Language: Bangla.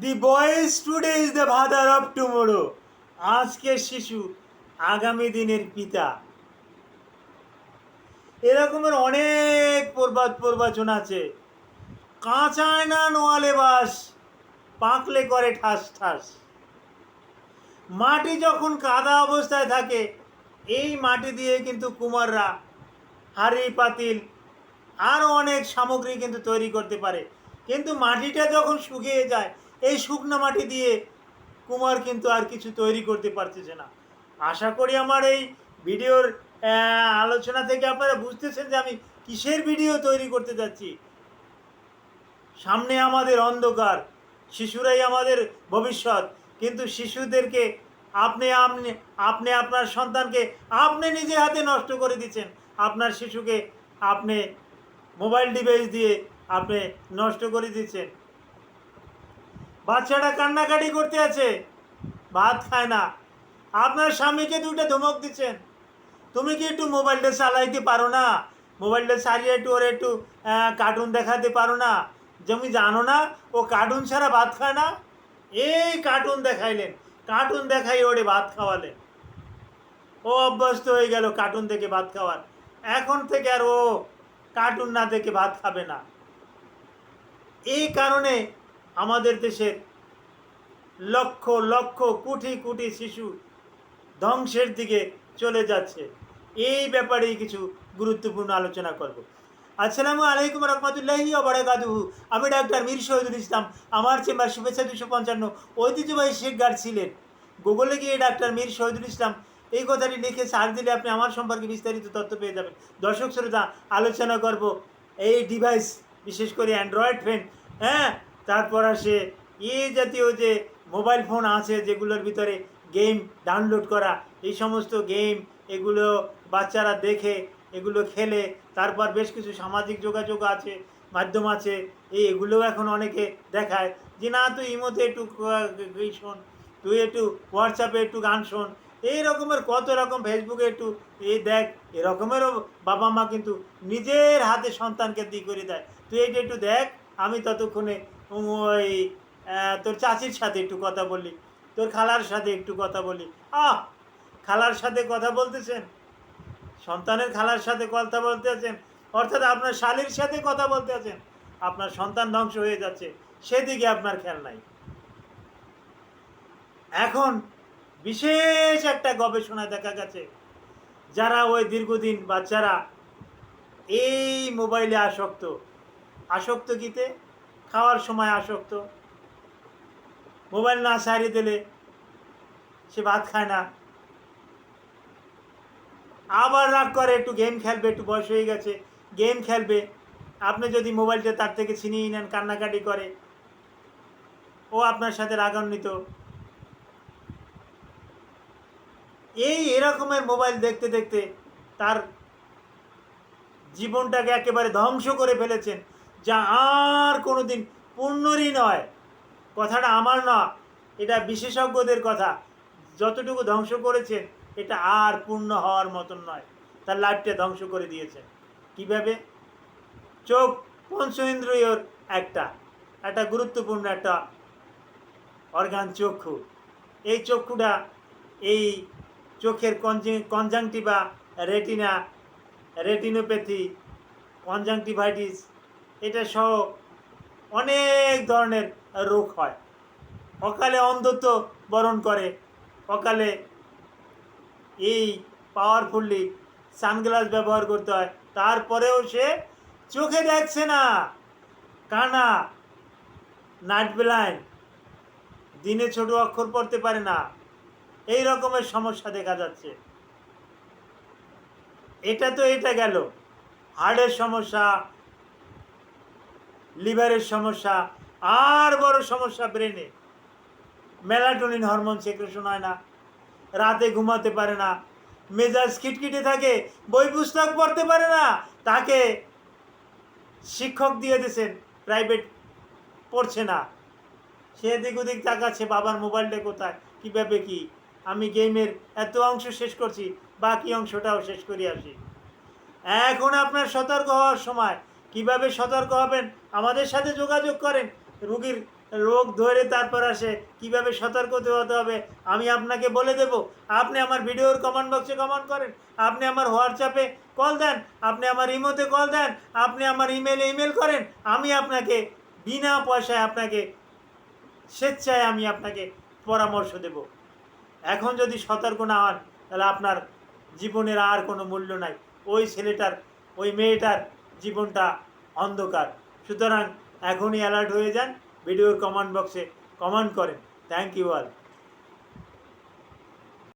The boys today is the father of tomorrow. আজকের শিশু আগামী দিনের পিতা। এরকমের অনেক প্রবাচন আছে। কাঁচায় না নোয়ালে বাস, পাকলে করে ঠাস ঠাস। মাটি যখন কাদা অবস্থায় থাকে, এই মাটি দিয়ে কিন্তু কুমাররা হাঁড়ি পাতিল আরও অনেক সামগ্রী কিন্তু তৈরি করতে পারে। কিন্তু মাটিটা যখন শুকিয়ে যায়, এই শুকনো মাটি দিয়ে কুমার কিন্তু আর কিছু তৈরি করতে পারতেছে না। আশা করি আমার এই ভিডিওর আলোচনা থেকে আপনারা বুঝতেছেন যে আমি কিসের ভিডিও তৈরি করতে যাচ্ছি। সামনে আমাদের অন্ধকার, শিশুরাই আমাদের ভবিষ্যৎ। কিন্তু শিশুদেরকে আপনি আপনি আপনি আপনার সন্তানকে আপনি নিজে হাতে নষ্ট করে দিচ্ছেন। আপনার শিশুকে আপনি মোবাইল ডিভাইস দিয়ে আপনি নষ্ট করে দিচ্ছেন। বাচ্চাটা কান্নাকাটি করতে আছে, ভাত খায় না, আপনার স্বামীকে দুটো ধমক দিচ্ছেন, তুমি কি একটু মোবাইলটা চালাইতে পারো না, মোবাইলটা চালিয়ে একটু ওর একটু কার্টুন দেখাতে পারো না, তুমি জানো না ও কার্টুন ছাড়া ভাত খায় না। এই কার্টুন দেখাইলেন, কার্টুন দেখাই ওরে ভাত খাওয়ালেন, ও অভ্যস্ত হয়ে গেল কার্টুন দেখে ভাত খাওয়ার। এখন থেকে আর ও কার্টুন না দেখে ভাত খাবে না। এই কারণে আমাদের দেশের লক্ষ লক্ষ কোটি কোটি শিশু ধ্বংসের দিকে চলে যাচ্ছে। এই ব্যাপারেই কিছু গুরুত্বপূর্ণ আলোচনা করব। আসসালামু আলাইকুম রহমতুল্লাহি ওয়া বারাকাতুহু। আমি ডাক্তার মীর শহীদুল ইসলাম। আমার চেম্বার শুভেচ্ছা 255। ঐতিহ্যবাহী শেখ গার্ড ছিলেন। গুগলে গিয়ে ডাক্তার মীর শহীদুল ইসলাম এই কথাটি লিখে সার্চ দিলে আপনি আমার সম্পর্কে বিস্তারিত তথ্য পেয়ে যাবেন। দর্শক শ্রোতা, আলোচনা করব এই ডিভাইস, বিশেষ করে অ্যান্ড্রয়েড ফোন, তারপর আসে এই জাতীয় যে মোবাইল ফোন আছে যেগুলোর ভিতরে গেম ডাউনলোড করা, এই সমস্ত গেম এগুলো বাচ্চারা দেখে, এগুলো খেলে, তারপর বেশ কিছু সামাজিক যোগাযোগ আছে, মাধ্যম আছে, এগুলোও এখন অনেকে দেখায় যে না তুই ইমোতে একটু শোন, তুই একটু হোয়াটসঅ্যাপে একটু গান শোন, এই রকমের কত রকম ফেসবুকে একটু দেখ, এরকমেরও বাবা মা কিন্তু নিজের হাতে সন্তানকে দিয়ে করে দেয়, তুই এইটা একটু দেখ, আমি ততক্ষণে ওই তোর চাচির সাথে একটু কথা বলি, তোর খালার সাথে একটু কথা বলি। খালার সাথে কথা বলতেছেন, সন্তানের খালার সাথে কথা বলতে আছেন, অর্থাৎ আপনার শালীর সাথে কথা বলতে আছেন, আপনার সন্তান ধ্বংস হয়ে যাচ্ছে, সেদিকে আপনার খেয়াল নাই। এখন বিশেষ একটা গবেষণায় দেখা গেছে, যারা ওই দীর্ঘদিন বাচ্চারা এই মোবাইলে আসক্ত, আসক্ত কিতে, খাওয়ার সময় আসক্ত, মোবাইল না সারিয়ে দিলে সে ভাত খায় না, আবার রাগ করে একটু গেম খেলবে, একটু বয়স হয়ে গেছে গেম খেলবে, আপনি যদি মোবাইলটা তার থেকে ছিনিয়ে নেন, কান্নাকাটি করে, ও আপনার সাথে রাগান্বিত। এরকমের মোবাইল দেখতে দেখতে তার জীবনটাকে একেবারে ধ্বংস করে ফেলেছেন, যা আর কোনোদিন পূর্ণরই নয়। কথাটা আমার না, এটা বিশেষজ্ঞদের কথা। যতটুকু ধ্বংস করেছেন এটা আর পূর্ণ হওয়ার মতন নয়। তার লাইফটা ধ্বংস করে দিয়েছেন। কিভাবে? চোখ পঞ্চ ইন্দ্রিয়র একটা একটা গুরুত্বপূর্ণ একটা অর্গান চক্ষু। এই চক্ষুটা, এই চোখের কনজাংটিভা, রেটিনা, রেটিনোপ্যাথি, কনজাংটিভাইটিস, এটা সহ অনেক ধরনের রোগ হয়। অকালে অন্ধত্ব বরণ করে, অকালে এই পাওয়ারফুলি সানগ্লাস ব্যবহার করতে হয়, তারপরেও সে চোখে দেখছে না, কানা, নাইট ব্লাইন্ড, দিনে ছোট অক্ষর পড়তে পারে না, এই রকমের সমস্যা দেখা যাচ্ছে। এটা গেল হার্টের সমস্যা, লিভারের সমস্যা, আর বড় সমস্যা ব্রেনে। মেলাটোনিন হরমোন সেক্রেশন হয় না, রাতে ঘুমাতে পারে না, মেজাজ খিটখিটে থাকে, বই পুস্তক পড়তে পারে না। তাকে শিক্ষক দিয়ে দিয়েছেন, প্রাইভেট পড়ছে না, সে এদিক ওদিক তাকাচ্ছে, বাবার মোবাইলটা কোথায়, কীভাবে কি, আমি গেমের এত অংশ শেষ করছি, বাকি অংশটাও শেষ করে আসি। এখন আপনার সতর্ক হওয়ার সময়। কিভাবে সতর্ক হবেন? আমাদের সাথে যোগাযোগ করেন। রুগীর রোগ ধরে তারপর আসে, কিভাবে সতর্ক হতে হবে আমি আপনাকে বলে দেব। আপনি আমার ভিডিওর কমেন্ট বক্সে কমেন্ট করেন, আপনি আমার হোয়াটসঅ্যাপে কল দেন, আপনি আমার ইমোতে কল দেন, আপনি আমার ইমেলে ইমেল করেন, আমি আপনাকে বিনা পয়সায় আপনাকে স্বেচ্ছায় আমি আপনাকে পরামর্শ দেব। এখন যদি সতর্ক না হন তাহলে আপনার জীবনের আর কোনো মূল্য নাই। ওই ছেলেটার, ওই মেয়েটার জীবনটা অন্ধকার। সুতরাং এখনই অ্যালার্ট হয়ে যান, ভিডিওর কমেন্ট বক্সে কমেন্ট করেন। Thank you all.